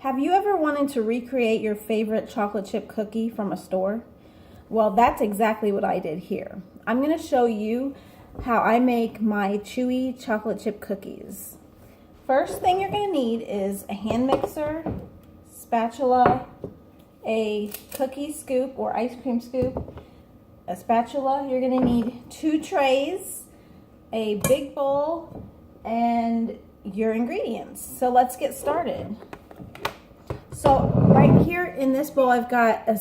Have you ever wanted to recreate your favorite chocolate chip cookie from a store? Well, that's exactly what I did here. I'm going to show you how I make my chewy chocolate chip cookies. First thing you're going to need is a hand mixer, spatula, a cookie scoop or ice cream scoop, a spatula. You're going to need 2 trays, a big bowl, and your ingredients. So let's get started. So right here in this bowl, I've got a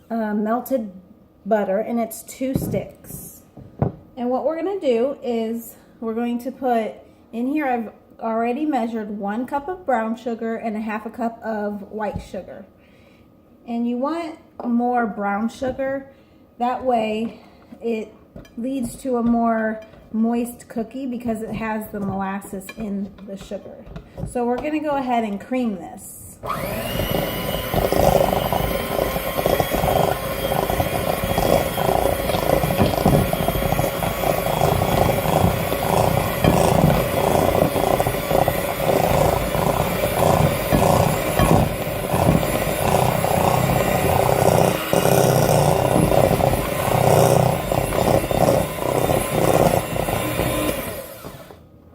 melted butter, and it's 2 sticks. And what we're going to do is we're going to put in here, I've already measured 1 cup of brown sugar and 1/2 cup of white sugar. And you want more brown sugar, that way it leads to a more moist cookie because it has the molasses in the sugar. So we're going to go ahead and cream this.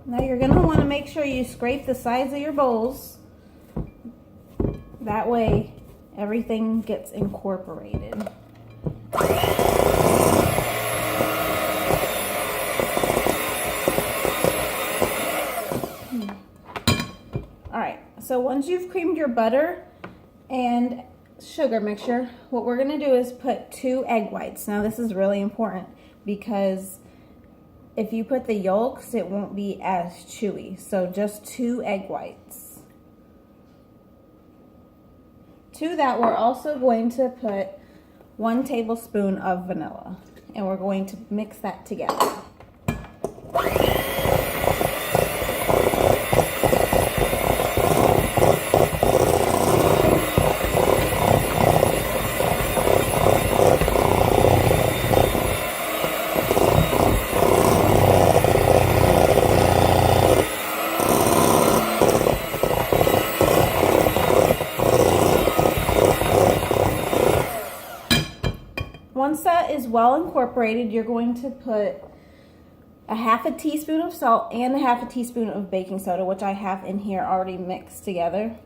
Now you're going to want to make sure you scrape the sides of your bowls. That way everything gets incorporated. Alright, so once you've creamed your butter and sugar mixture, what we're going to do is put 2 egg whites. Now this is really important because if you put the yolks, it won't be as chewy. So just 2 egg whites. To that, we're also going to put 1 tablespoon of vanilla, and we're going to mix that together. Once that is well incorporated, you're going to put 1/2 teaspoon of salt and 1/2 teaspoon of baking soda, which I have in here already mixed together.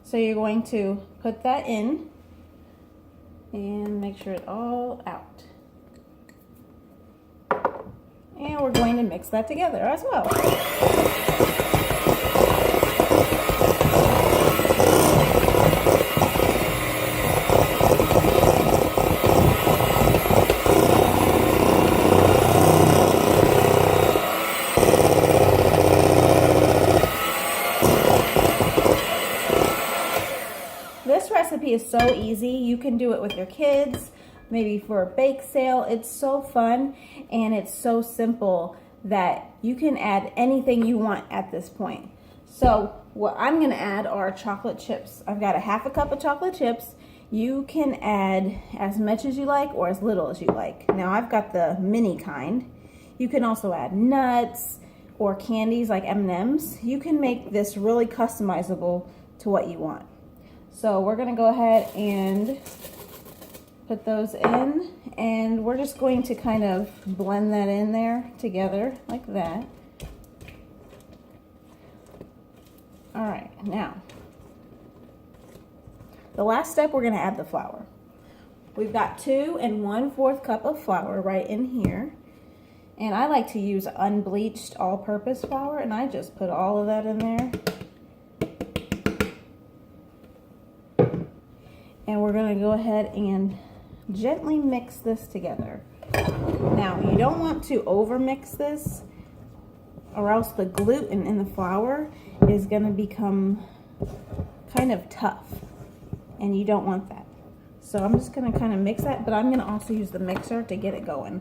So you're going to put that in and make sure it's all out. And we're going to mix that together as well. This recipe is so easy. You can do it with your kids, maybe for a bake sale. It's so fun and it's so simple that you can add anything you want at this point. So what I'm going to add are chocolate chips. I've got 1/2 cup of chocolate chips. You can add as much as you like or as little as you like. Now I've got the mini kind. You can also add nuts or candies like M&Ms. You can make this really customizable to what you want. So we're going to go ahead and put those in, and we're just going to kind of blend that in there together like that. All right, now the last step, we're going to add the flour. We've got 2 1/4 cup of flour right in here, and I like to use unbleached all-purpose flour, and I just put all of that in there. And we're going to go ahead and gently mix this together. Now, you don't want to over mix this, or else the gluten in the flour is going to become kind of tough, and you don't want that. So I'm just going to kind of mix that, but I'm going to also use the mixer to get it going.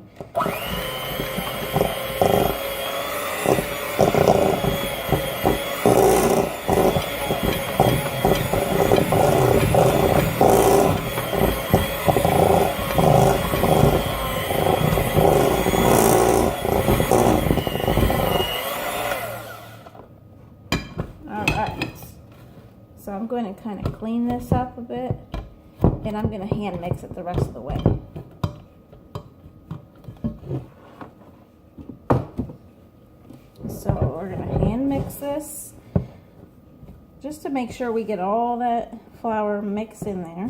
So I'm going to kind of clean this up a bit, and I'm going to hand mix it the rest of the way. So we're going to hand mix this just to make sure we get all that flour mixed in there.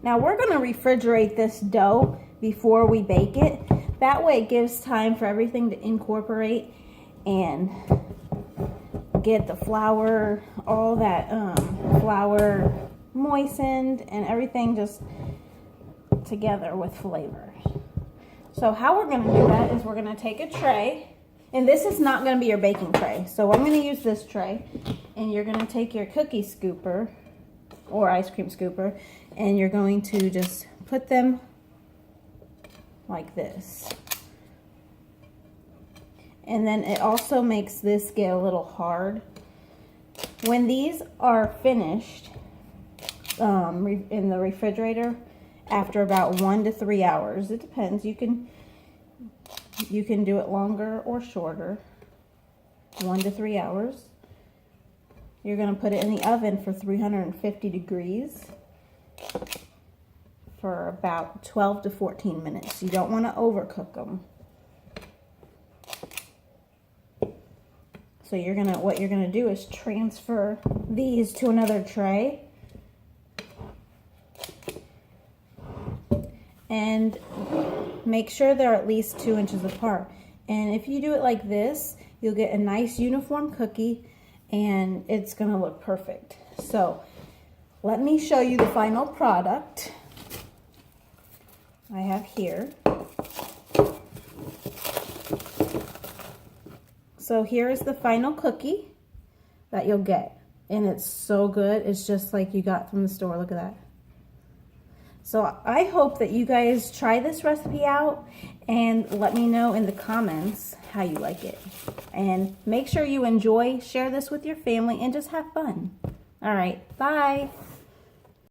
Now we're going to refrigerate this dough before we bake it. That way it gives time for everything to incorporate and get the flour, all that flour moistened and everything just together with flavor. So how we're going to do that is we're going to take a tray, and this is not going to be your baking tray. So I'm going to use this tray, and you're going to take your cookie scooper or ice cream scooper, and you're going to just put them like this. And then it also makes this get a little hard. When these are finished in the refrigerator, after about 1 to 3 hours, it depends. You can do it longer or shorter. 1 to 3 hours. You're going to put it in the oven for 350 degrees for about 12 to 14 minutes. You don't want to overcook them. So what you're gonna do is transfer these to another tray, and make sure they're at least 2 inches apart. And if you do it like this, you'll get a nice uniform cookie, and it's gonna look perfect. So let me show you the final product I have here. So here is the final cookie that you'll get. And it's so good. It's just like you got from the store. Look at that. So I hope that you guys try this recipe out and let me know in the comments how you like it. And make sure you enjoy, share this with your family, and just have fun. All right, bye.